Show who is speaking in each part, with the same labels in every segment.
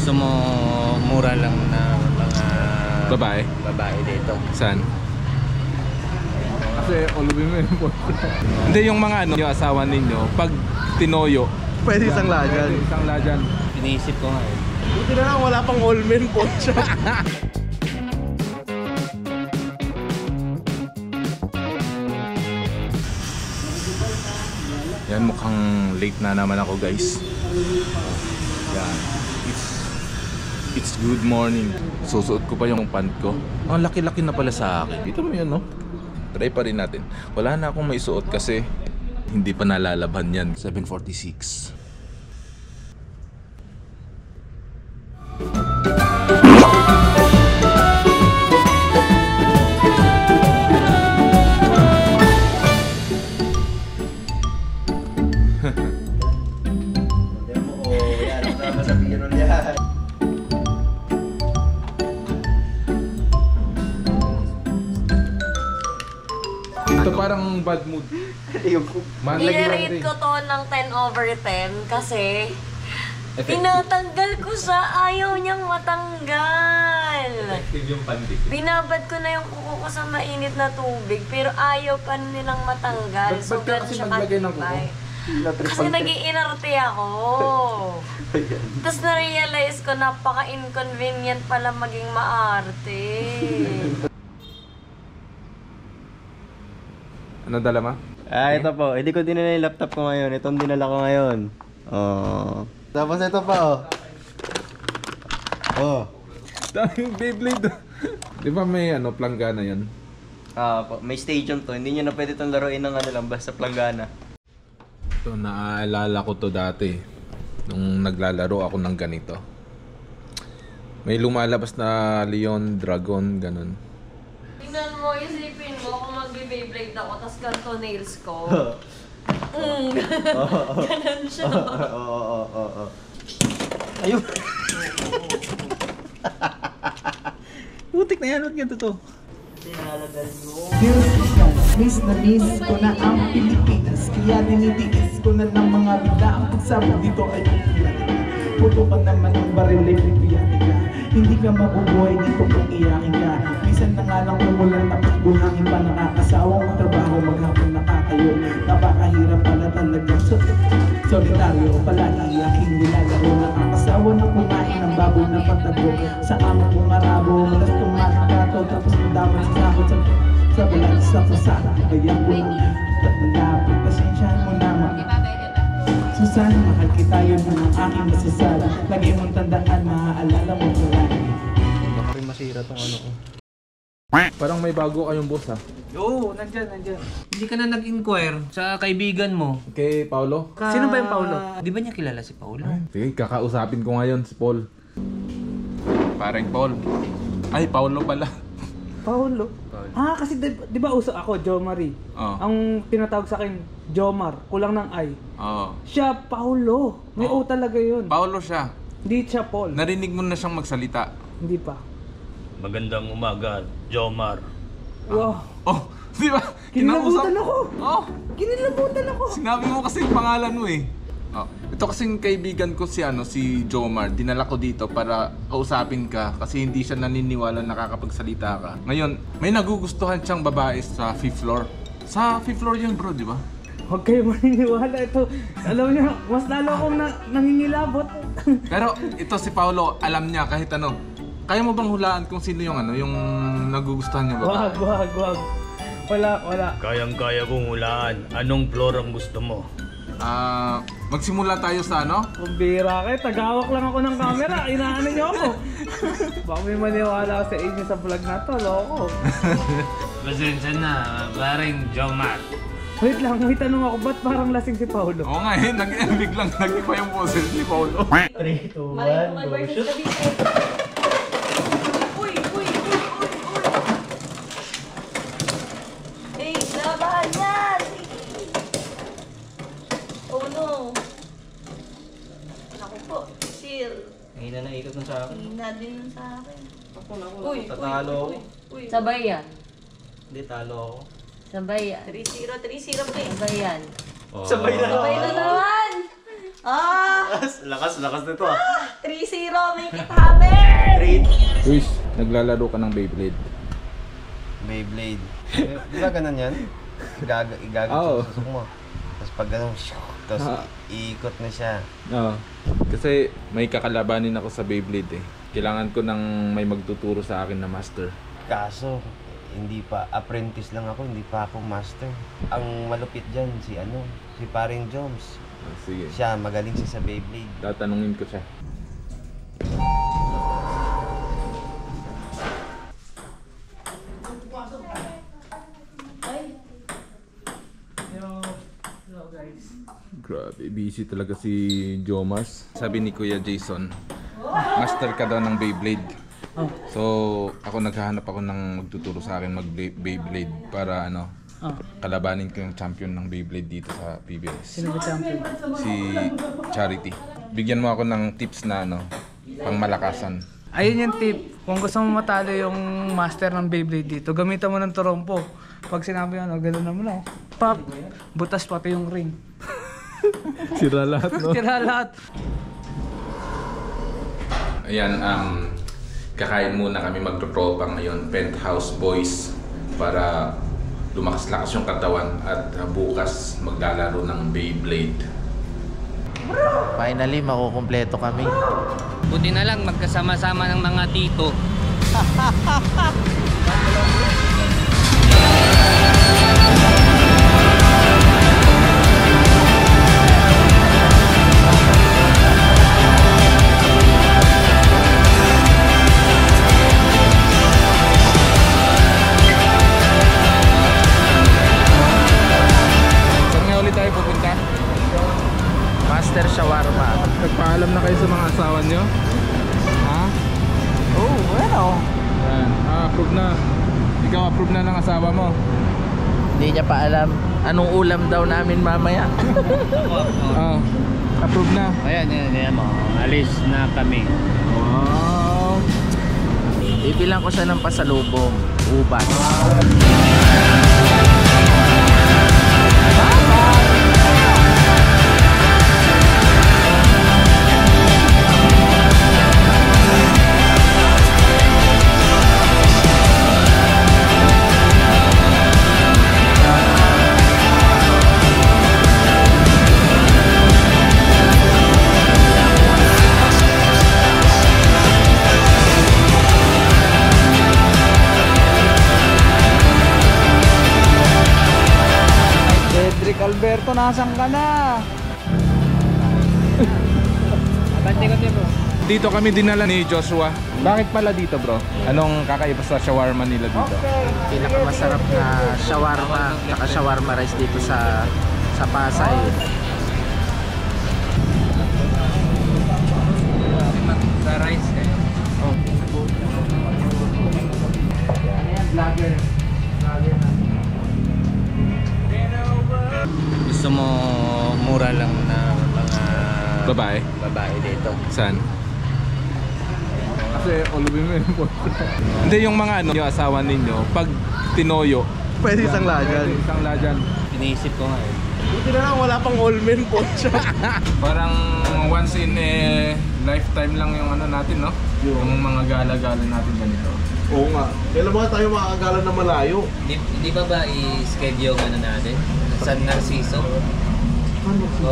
Speaker 1: gusto mo mura lang na mga
Speaker 2: babae
Speaker 1: dito?
Speaker 2: Saan? Kasi ulubi mo yung hindi, yung mga ano, yung asawa ninyo, pag tinoyo,
Speaker 3: pwede isang lajan.
Speaker 2: Isang lajan.
Speaker 1: Iniisip ko nga eh.
Speaker 3: Buti na lang wala pang all men po siya.
Speaker 2: Yan, mukhang late na naman ako guys. Yan. It's good morning. Susuot ko pa yung pant ko. Ang laki-laki na pala sa akin. Dito mo yun, no? Try pa rin natin. Wala na akong maisuot kasi hindi pa nalalaban yan. 7:46. Ito parang bad mood.
Speaker 4: I-rate ko to ng 10/10 kasi tinatanggal ko sa ayaw niyang matanggal.
Speaker 2: Effective yung pandik.
Speaker 4: Binabad ko na yung kuko ko sa mainit na tubig pero ayaw pa nilang matanggal.
Speaker 2: Ba't ka kasi maglagay ng kuko?
Speaker 4: Kasi nag-iinarte ako. Tapos na-realize ko napaka-inconvenient pala maging maarte.
Speaker 2: Ano dala ma?
Speaker 3: Ito po. Hindi ko dinala yung laptop ko ngayon. Itong dinala ko ngayon. Oh. Tapos ito pa, oh. Oh.
Speaker 2: Daming Beyblade. Di ba may ano, planggana yan?
Speaker 3: May stadium to. Hindi nyo na pwede itong laruin ng ano lang, basta planggana.
Speaker 2: Ito, naaalala ko to dati. Nung naglalaro ako ng ganito. May lumalabas na Leon, Dragon, ganun.
Speaker 4: Tingnan mo, isipin mo kung magbe-Beyblade ako, tas ganito nails ko. Ganon siya.
Speaker 3: Oo. Ayun. Putik na yan, huwag ganito to.
Speaker 5: Miss na miss ko na ang Pilipinas, kaya dinitiis ko na ng mga bida. Ang pagsabog dito ay piyatika. Puto ka naman ng baril ay piyatika. Hindi ka mabubuhay dito kung iyakin ka. Minsan na nga lang umulan tapos buhangin pa. Nakakasawang trabaho maghapon nakatayo. Napakahirap pala talagang solitaryo. Palagi aking nilalaro. Nakakasawa na kumain ng baboy na patago. Sa amang pumarabo, malas tumatakato. Tapos nadaman sa sakot sa balat sa kusara. Kaya ko lang malapit, pasensyahan mo naman. Susana, mahal kita, yun ang aking masasala. Lagi mong tandaan, maaalala mo ko lagi.
Speaker 3: Baka rin masira tong ano ko.
Speaker 2: Parang may bago kayong boss ha?
Speaker 1: Oo, nandyan. Hindi ka na nag-inquire sa kaibigan mo.
Speaker 2: Kay Paulo?
Speaker 1: Sino ba yung Paulo? Di ba niya kilala si Paulo?
Speaker 2: Sige, kakausapin ko ngayon si Paul. Parang Paul. Ay, Paulo pala.
Speaker 6: Paulo? Kasi di ba uso ako, Jomari? Ang tinatawag sa akin, Jomar. Kulang ng I. Siya, Paulo. May O talaga yun.
Speaker 2: Paulo siya.
Speaker 6: Hindi siya Paul.
Speaker 2: Narinig mo na siyang magsalita?
Speaker 6: Hindi pa.
Speaker 1: Magandang umaga, Jomar.
Speaker 6: Wow.
Speaker 2: Oh, di ba?
Speaker 6: Kinilabutan ako.
Speaker 2: Oh,
Speaker 6: Kinilabutan ako.
Speaker 2: sinabi mo kasi yung pangalan mo eh. Oh, ito kasing kaibigan ko si Jomar. Dinala ko dito para kausapin ka kasi hindi siya naniniwala nakakapagsalita ka. Ngayon, may nagugustuhan siyang babae sa 5th floor. Sa 5th floor yun bro, di ba?
Speaker 6: Huwag kayo maniniwala. Ito, alam niyo, mas lalo akong nangingilabot.
Speaker 2: Pero ito si Paulo, alam niya kahit ano. Kaya mo bang hulaan kung sino yung yung nagugustuhan niya babae?
Speaker 6: Wag. Wala.
Speaker 1: Kayang-kaya kong hulaan. Anong floor ang gusto mo?
Speaker 2: Magsimula tayo sa ano?
Speaker 6: Kumbira kayo, tagawak lang ako ng camera. Inaano niyo ako. Baka may maniwala sa inyo sa vlog na to, loko.
Speaker 1: Pasensya na, paring Jomar.
Speaker 6: Wait lang, may tanong ako, ba't parang lasing si Paulo?
Speaker 2: Oo nga biglang nag-iba yung boses ni Paulo.
Speaker 3: 3, 2, 1, go shoot!
Speaker 4: Uy! Eh, laban yan! Oh no! Naku po, chill.
Speaker 3: Hina na ikot na sa akin.
Speaker 4: Hina din sa akin.
Speaker 3: Naku, tatalo ako.
Speaker 4: Sabay yan.
Speaker 3: Hindi, talo ako.
Speaker 4: Sabay yan. 3-0, please. Sabay yan.
Speaker 3: Sabay na
Speaker 4: naman!
Speaker 3: Lakas nito ah.
Speaker 4: 3-0 Make it happen!
Speaker 2: Luis, naglalaro ka ng Beyblade.
Speaker 3: Beyblade. Di ba ganun yan? Igagat sa susok mo. Tapos pag ganun, tapos iikot na siya.
Speaker 2: Oo. Kasi may kakalabanin ako sa Beyblade eh. Kailangan ko ng may magtuturo sa akin na master.
Speaker 3: Kaso, hindi pa, apprentice lang ako, hindi pa ako master. Ang malupit dyan, si paring Joms.
Speaker 2: Sige.
Speaker 3: Siya, magaling siya sa Beyblade.
Speaker 2: Tatanungin ko siya. Grabe, busy talaga si Jomas. Sabi ni Kuya Jason, master ka daw ng Beyblade. So, ako naghahanap ako ng magtuturo sa akin mag-Beyblade para kalabanin ko yung champion ng Beyblade dito sa PBS.
Speaker 6: Sino ba champion?
Speaker 2: Si Charity. Bigyan mo ako ng tips na pang malakasan.
Speaker 6: Ayun yung tip. Kung gusto mo matalo yung master ng Beyblade dito, gamitan mo ng trompo. Pag sinabi gano'n naman pop, butas pati yung ring.
Speaker 2: Sira lahat, no?
Speaker 6: Sira lahat.
Speaker 2: Ayan, kakain muna kami magtotropa ngayon, Penthouse Boys, para lumakas-lakas yung katawan at bukas maglalaro ng Beyblade.
Speaker 7: Finally, makukumpleto kami.
Speaker 1: Buti na lang magkasama-sama ng mga tito.
Speaker 2: Saan nga ulit tayo pupunta?
Speaker 7: Master Shawarma.
Speaker 2: Nagpaalam na kayo sa mga asawa nyo? Ha?
Speaker 6: Oh, well.
Speaker 2: Ayan. Approve na. Ikaw approve na ng asawa mo.
Speaker 7: Hindi niya pa alam anong ulam daw namin mamaya.
Speaker 2: Approve na.
Speaker 1: Ayan mo. Alis na kami.
Speaker 2: Wow.
Speaker 7: Ibilang ko siya ng pasalubong. Ubas.
Speaker 6: Cedric Alberto, nasan ka na? Abante ko bro.
Speaker 2: Dito kami dinala ni Joshua. Bakit pala dito, bro? Anong kakaiba sa shawarma nila dito?
Speaker 7: Pinakamasarap na shawarma at shawarma rice dito sa Pasay.
Speaker 1: Sa rice kayo.
Speaker 6: Vlogger.
Speaker 1: Gusto mo mura lang na mga
Speaker 2: Babae?
Speaker 7: Babae dito.
Speaker 2: Saan? Kasi ulubin mo yun po. Hindi, yung mga yung asawa ninyo, pag tinoyo,
Speaker 3: Pwede isang lagan.
Speaker 2: isang ladyan.
Speaker 1: iniisip ko nga eh.
Speaker 3: Buti na lang, wala pang all men po siya.
Speaker 2: Parang once in a lifetime lang yung natin, no? Yung mga gala-gala natin ganito.
Speaker 3: Oo nga. Kailan ba tayo makakagala na malayo?
Speaker 1: Di ba i-schedule natin? San Narciso? O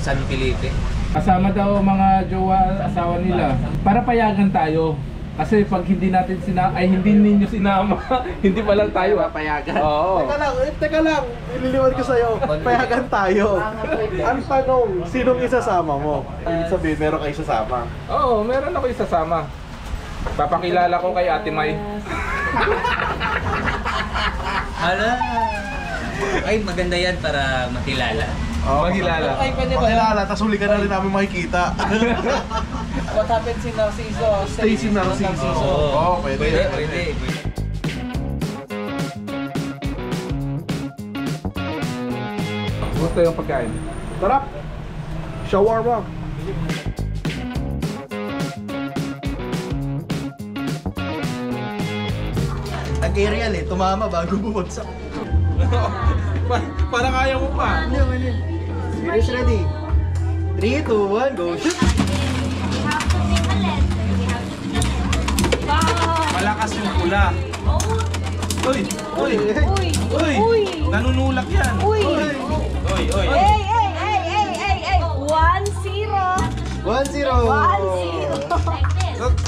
Speaker 1: San Felipe?
Speaker 2: Kasama daw mga jowa, asawa nila. Para payagan tayo. Kasi pag hindi natin hindi ninyo sinama, hindi pa lang tayo
Speaker 7: Papayagan.
Speaker 2: Oo.
Speaker 3: Teka lang. Ililiwan ko sa'yo. Payagan tayo. Ang tanong, sinong isasama mo? Ibig sabihin, meron kayo isasama.
Speaker 2: Oo, meron ako isasama. Papakilala ko kay Ate May.
Speaker 1: Hala! Ay, maganda yan para makilala.
Speaker 2: Oo, makilala.
Speaker 3: Pakilala, tas huli ka na rin namin makikita.
Speaker 6: What happened si Narciso?
Speaker 3: Stacy Narciso. Oo, pwede.
Speaker 1: Pwede.
Speaker 2: Gusto yung pagkain.
Speaker 3: Sarap! Shawarma. Nag-aerial tumama bago bumagsak.
Speaker 2: Parang ayaw mo pa.
Speaker 3: Series ready. 3, 2, 1, go shoot!
Speaker 2: Uy! Uy!
Speaker 4: Uy!
Speaker 2: Uy!
Speaker 4: Uy!
Speaker 2: Nanunulak yan!
Speaker 4: Uy!
Speaker 2: Uy! Uy!
Speaker 4: Hey! 1-0!
Speaker 3: 1-0.
Speaker 4: 1-0!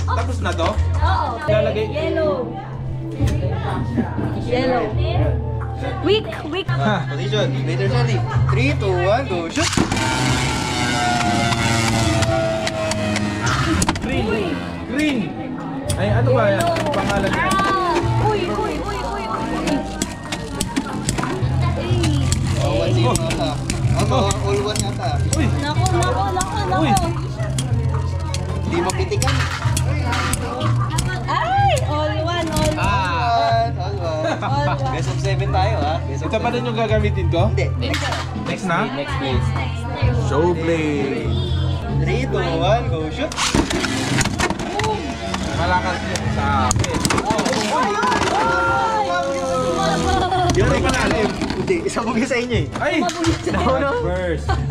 Speaker 2: Tapos na to?
Speaker 4: Oo.
Speaker 2: Lalagay.
Speaker 4: Yellow. Yellow. Weak.
Speaker 3: Position. Later Charlie. 3, 2, 1, go shoot.
Speaker 2: Green! Ay, ano ba yan?
Speaker 4: Yellow.
Speaker 2: Pangalan niya?
Speaker 4: Uy.
Speaker 3: Oh, 1-0 ata. All 1 ata.
Speaker 2: Uy!
Speaker 4: Nako.
Speaker 2: Uy.
Speaker 3: Hindi mapitikan.
Speaker 4: Ay! All one.
Speaker 3: All 1. Best of 7 tayo ha. Best of
Speaker 2: Ito pa rin yung gagamitin ko?
Speaker 3: Hindi.
Speaker 2: Next na? Next place. Showblade.
Speaker 3: 3, 2, 1, go shoot.
Speaker 2: Malakas yung sa akin.
Speaker 3: Yung may panalim. Hindi, isabog sa inyo eh.
Speaker 2: Ay!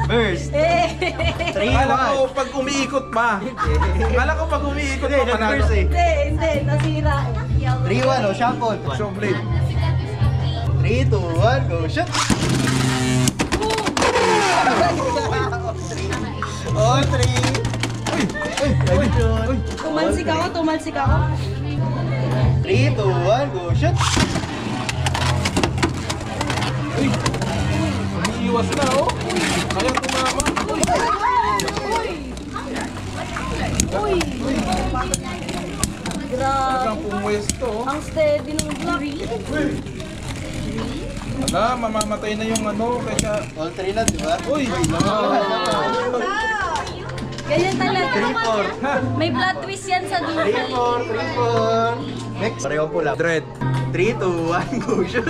Speaker 3: First. 3, 1.
Speaker 2: Kala ko pag umiikot pa. Kala ko pag umiikot pa panalo.
Speaker 3: First eh.
Speaker 4: Hindi. Nasira.
Speaker 3: 3, 1, oh, shuffle.
Speaker 2: Showblade.
Speaker 3: 3, 2, 1, go shoot. Oh, 3.
Speaker 2: Uy!
Speaker 4: Tumalsik ako.
Speaker 3: 3, 2, 1, go shoot.
Speaker 2: Uy! Umiiwas na oh! Kaya tumama.
Speaker 4: Uy. Grabe.
Speaker 2: Saan pumwesto oh.
Speaker 4: Ang steady ng block.
Speaker 2: Ala, mamamatay na yung ano kaya...
Speaker 3: All 3 na, di ba?
Speaker 2: Uy!
Speaker 4: Ganyan talaga.
Speaker 3: 3, 4.
Speaker 4: May plot twist yan sa dulo.
Speaker 3: 3, 4. Next. Parehong pula.
Speaker 2: Dread.
Speaker 3: 3, 2, 1, go shoot.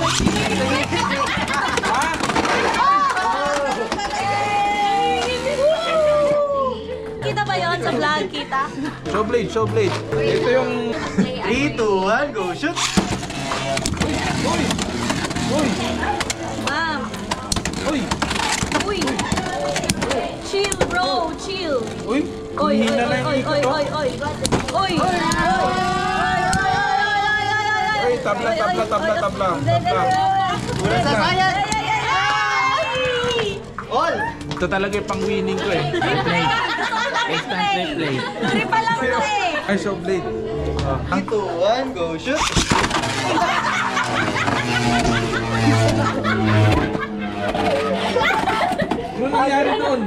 Speaker 4: Kita ba yun sa vlog? Kita?
Speaker 2: Showblade. Ito yung...
Speaker 3: 3, 2, 1, go shoot.
Speaker 2: Uy!
Speaker 4: Ma'am.
Speaker 2: Uy!
Speaker 4: Uy. Chill bro. Chill.
Speaker 2: Uy!
Speaker 4: Oy.
Speaker 2: Hina na yung ikot oh.
Speaker 4: Oy.
Speaker 2: Uy! Tabla.
Speaker 3: Mula sa sayan. All.
Speaker 2: Ito talaga yung pang-winning ko eh.
Speaker 4: Instant replay. Tripa lang to eh.
Speaker 2: Ay, Showblade.
Speaker 3: 3, 2, 1, go shoot.
Speaker 2: Ano nangyari doon?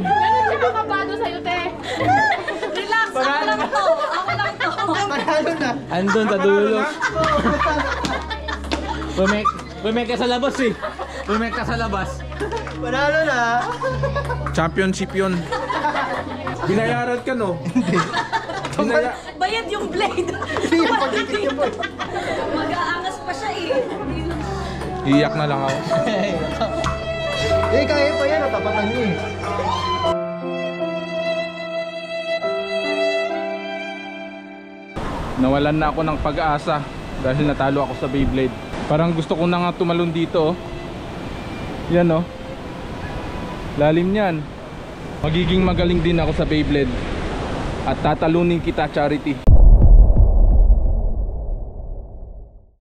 Speaker 4: Relax. Ako lang to.
Speaker 3: Panalo na.
Speaker 7: Andun sa dulo. Pumek ka sa labas eh. Pumek ka sa labas.
Speaker 3: Panalo na.
Speaker 2: Championship yun. Binayaran ka no?
Speaker 4: Bayad yung blade. Mag-aangas pa siya eh.
Speaker 2: Iyak na lang ako.
Speaker 3: Kaya pa yan. Tapatan niyo eh.
Speaker 2: Nawalan na ako ng pag-asa dahil natalo ako sa Beyblade. Parang gusto ko na nga tumalon dito oh. Yan oh. Lalim yan. Magiging magaling din ako sa Beyblade. At tatalunin kita, Charity.